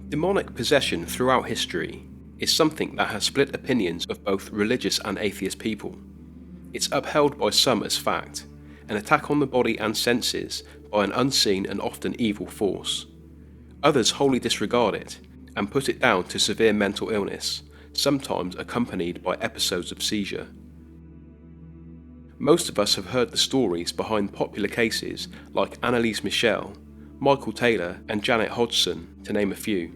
Demonic possession throughout history is something that has split opinions of both religious and atheist people. It's upheld by some as fact, an attack on the body and senses by an unseen and often evil force. Others wholly disregard it and put it down to severe mental illness, sometimes accompanied by episodes of seizure. Most of us have heard the stories behind popular cases like Annalise Michel, Michael Taylor and Janet Hodgson, to name a few.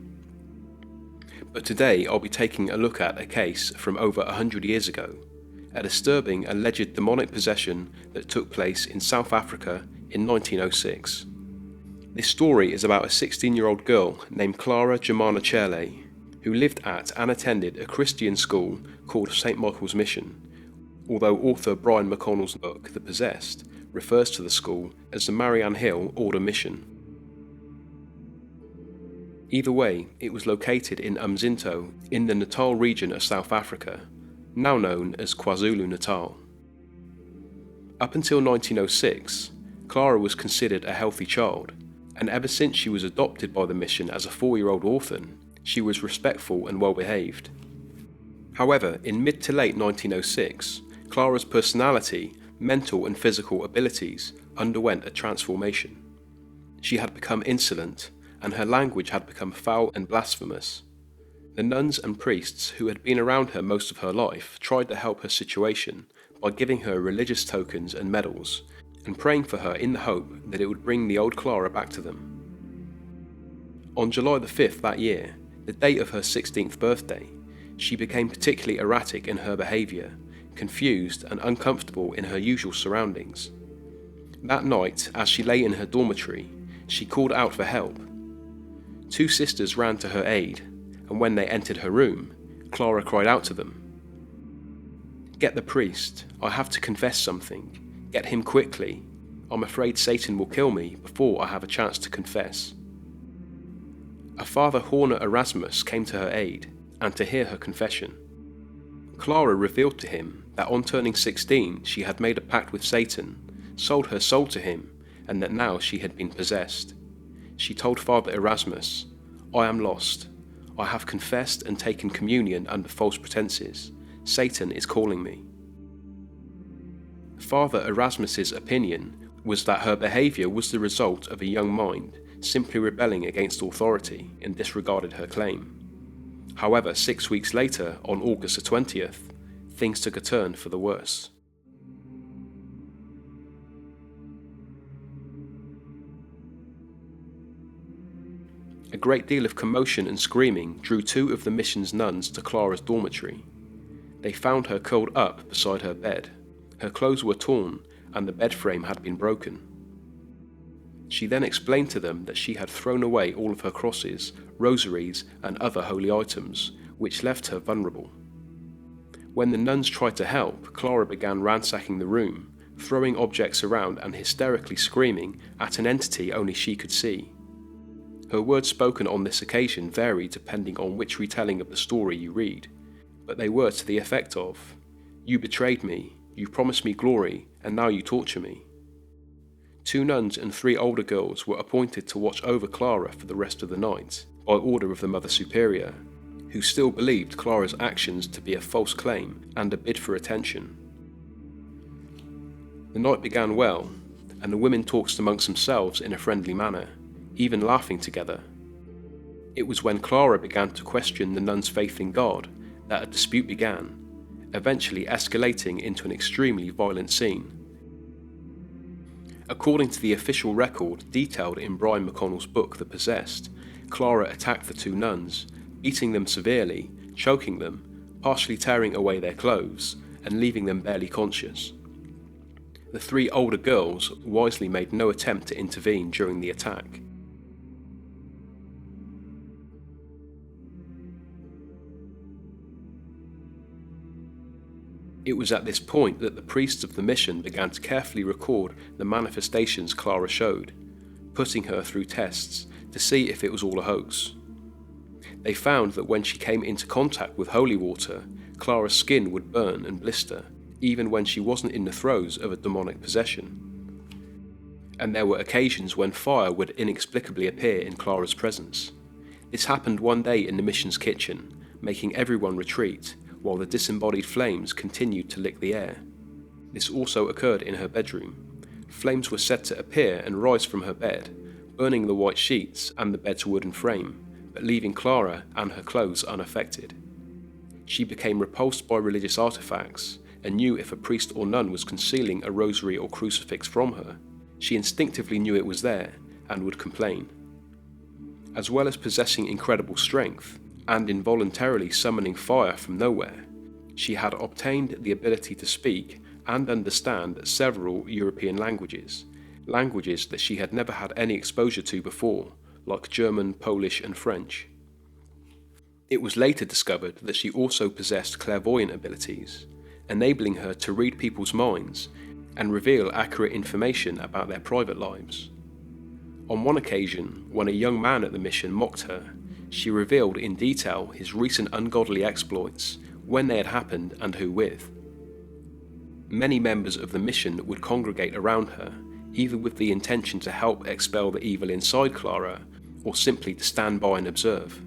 But today I'll be taking a look at a case from over 100 years ago, a disturbing alleged demonic possession that took place in South Africa in 1906. This story is about a 16-year-old girl named Clara Germana Cele, who lived at and attended a Christian school called St. Michael's Mission, although author Brian McConnell's book The Possessed refers to the school as the Marianne Hill Order Mission. Either way, it was located in Umzinto in the Natal region of South Africa, now known as KwaZulu-Natal. Up until 1906, Clara was considered a healthy child, and ever since she was adopted by the mission as a 4-year-old orphan, she was respectful and well-behaved. However, in mid to late 1906, Clara's personality, mental and physical abilities underwent a transformation. She had become insolent, and her language had become foul and blasphemous. The nuns and priests who had been around her most of her life tried to help her situation by giving her religious tokens and medals, and praying for her in the hope that it would bring the old Clara back to them. On July the 5th that year, the date of her 16th birthday, she became particularly erratic in her behaviour, confused and uncomfortable in her usual surroundings. That night, as she lay in her dormitory, she called out for help. 2 sisters ran to her aid, and when they entered her room, Clara cried out to them, "Get the priest, I have to confess something. Get him quickly. I'm afraid Satan will kill me before I have a chance to confess." A Father Horner Erasmus came to her aid, and to hear her confession. Clara revealed to him that on turning 16 she had made a pact with Satan, sold her soul to him, and that now she had been possessed. She told Father Erasmus, "I am lost. I have confessed and taken communion under false pretenses. Satan is calling me." Father Erasmus's opinion was that her behaviour was the result of a young mind simply rebelling against authority, and disregarded her claim. However, 6 weeks later, on August the 20th, things took a turn for the worse. A great deal of commotion and screaming drew 2 of the mission's nuns to Clara's dormitory. They found her curled up beside her bed. Her clothes were torn and the bed frame had been broken. She then explained to them that she had thrown away all of her crosses, rosaries and other holy items, which left her vulnerable. When the nuns tried to help, Clara began ransacking the room, throwing objects around and hysterically screaming at an entity only she could see. Her words spoken on this occasion varied depending on which retelling of the story you read, but they were to the effect of, "You betrayed me, you promised me glory, and now you torture me." 2 nuns and 3 older girls were appointed to watch over Clara for the rest of the night, by order of the Mother Superior, who still believed Clara's actions to be a false claim and a bid for attention. The night began well, and the women talked amongst themselves in a friendly manner, even laughing together. It was when Clara began to question the nuns' faith in God that a dispute began, eventually escalating into an extremely violent scene. According to the official record detailed in Brian McConnell's book The Possessed, Clara attacked the 2 nuns, beating them severely, choking them, partially tearing away their clothes, and leaving them barely conscious. The 3 older girls wisely made no attempt to intervene during the attack. It was at this point that the priests of the mission began to carefully record the manifestations Clara showed, putting her through tests to see if it was all a hoax. They found that when she came into contact with holy water, Clara's skin would burn and blister, even when she wasn't in the throes of a demonic possession. And there were occasions when fire would inexplicably appear in Clara's presence. This happened one day in the mission's kitchen, making everyone retreat, while the disembodied flames continued to lick the air. This also occurred in her bedroom. Flames were said to appear and rise from her bed, burning the white sheets and the bed's wooden frame, but leaving Clara and her clothes unaffected. She became repulsed by religious artifacts and knew if a priest or nun was concealing a rosary or crucifix from her, she instinctively knew it was there and would complain. As well as possessing incredible strength and involuntarily summoning fire from nowhere, she had obtained the ability to speak and understand several European languages that she had never had any exposure to before, like German, Polish and French. It was later discovered that she also possessed clairvoyant abilities, enabling her to read people's minds and reveal accurate information about their private lives. On one occasion, when a young man at the mission mocked her, she revealed in detail his recent ungodly exploits, when they had happened and who with. Many members of the mission would congregate around her, either with the intention to help expel the evil inside Clara, or simply to stand by and observe.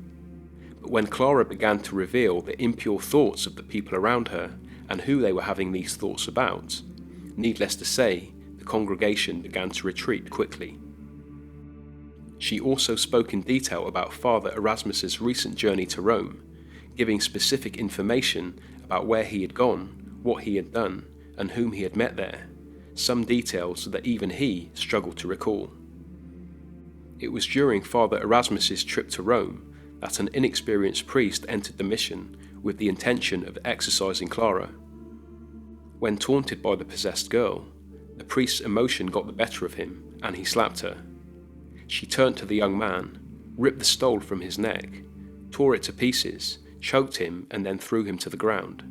But when Clara began to reveal the impure thoughts of the people around her and who they were having these thoughts about, needless to say, the congregation began to retreat quickly. She also spoke in detail about Father Erasmus's recent journey to Rome, giving specific information about where he had gone, what he had done, and whom he had met there, some details that even he struggled to recall. It was during Father Erasmus's trip to Rome that an inexperienced priest entered the mission with the intention of exorcising Clara. When taunted by the possessed girl, the priest's emotion got the better of him and he slapped her. She turned to the young man, ripped the stole from his neck, tore it to pieces, choked him and then threw him to the ground.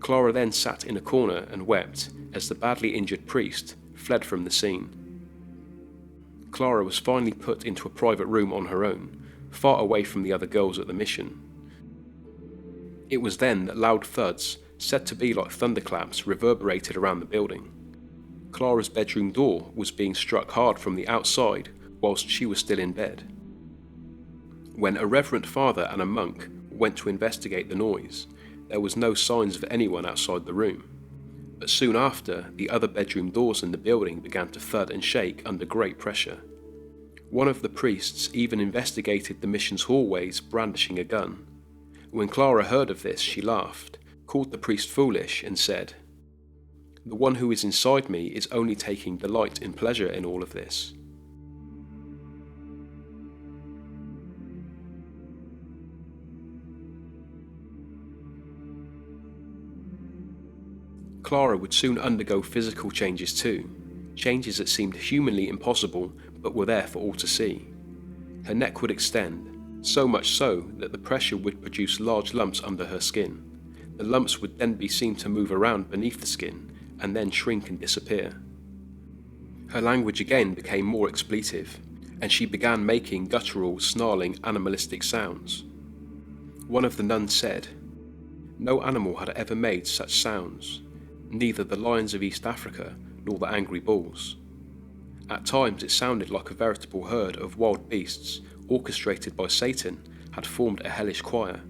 Clara then sat in a corner and wept as the badly injured priest fled from the scene. Clara was finally put into a private room on her own, far away from the other girls at the mission. It was then that loud thuds, said to be like thunderclaps, reverberated around the building. Clara's bedroom door was being struck hard from the outside whilst she was still in bed. When a reverend father and a monk went to investigate the noise, there was no signs of anyone outside the room. But soon after, the other bedroom doors in the building began to thud and shake under great pressure. One of the priests even investigated the mission's hallways brandishing a gun. When Clara heard of this, she laughed, called the priest foolish, and said, "The one who is inside me is only taking delight and pleasure in all of this." Clara would soon undergo physical changes too, changes that seemed humanly impossible but were there for all to see. Her neck would extend, so much so that the pressure would produce large lumps under her skin. The lumps would then be seen to move around beneath the skin and then shrink and disappear. Her language again became more expletive, and she began making guttural, snarling, animalistic sounds. One of the nuns said, "No animal had ever made such sounds, neither the lions of East Africa nor the angry bulls. At times it sounded like a veritable herd of wild beasts, orchestrated by Satan, had formed a hellish choir."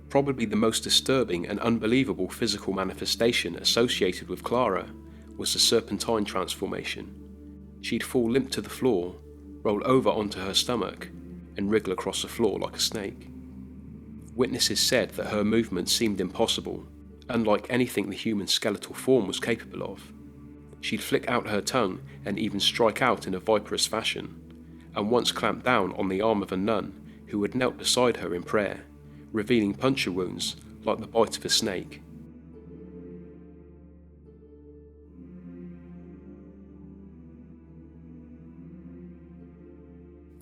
Probably the most disturbing and unbelievable physical manifestation associated with Clara was the serpentine transformation. She'd fall limp to the floor, roll over onto her stomach, and wriggle across the floor like a snake. Witnesses said that her movements seemed impossible, unlike anything the human skeletal form was capable of. She'd flick out her tongue and even strike out in a viperous fashion, and once clamped down on the arm of a nun who had knelt beside her in prayer, revealing puncture wounds like the bite of a snake.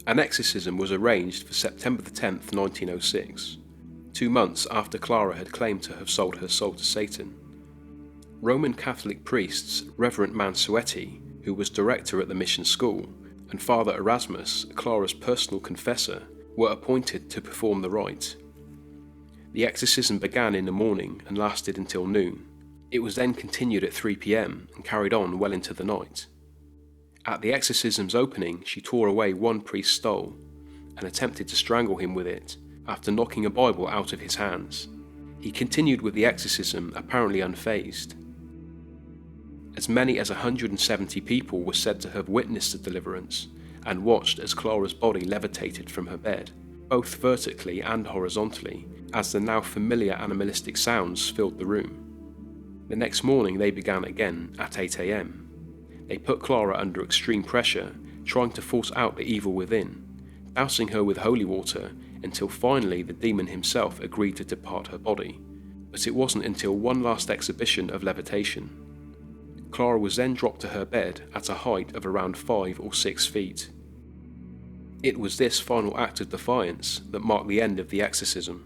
An exorcism was arranged for September 10th, 1906. 2 months after Clara had claimed to have sold her soul to Satan. Roman Catholic priests Reverend Mansuetti, who was director at the mission school, and Father Erasmus, Clara's personal confessor, were appointed to perform the rite. The exorcism began in the morning and lasted until noon. It was then continued at 3 p.m. and carried on well into the night. At the exorcism's opening, she tore away one priest's stole and attempted to strangle him with it after knocking a Bible out of his hands. He continued with the exorcism, apparently unfazed. As many as 170 people were said to have witnessed the deliverance and watched as Clara's body levitated from her bed, both vertically and horizontally, as the now familiar animalistic sounds filled the room. The next morning they began again at 8 a.m. They put Clara under extreme pressure, trying to force out the evil within, dousing her with holy water until finally the demon himself agreed to depart her body. But it wasn't until one last exhibition of levitation. Clara was then dropped to her bed at a height of around 5 or 6 feet. It was this final act of defiance that marked the end of the exorcism.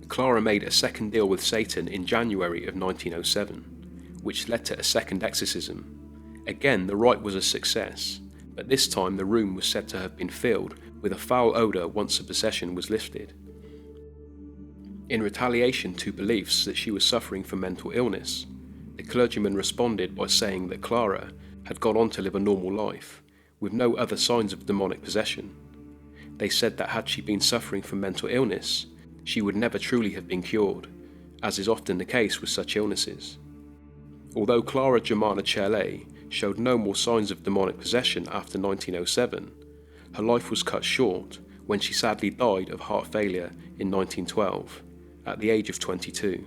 Clara made a second deal with Satan in January of 1907, which led to a second exorcism. Again, the rite was a success, but this time the room was said to have been filled with a foul odour once the possession was lifted. In retaliation to beliefs that she was suffering from mental illness, the clergyman responded by saying that Clara had gone on to live a normal life, with no other signs of demonic possession. They said that had she been suffering from mental illness, she would never truly have been cured, as is often the case with such illnesses. Although Clara Germana Cele showed no more signs of demonic possession after 1907, her life was cut short when she sadly died of heart failure in 1912, at the age of 22.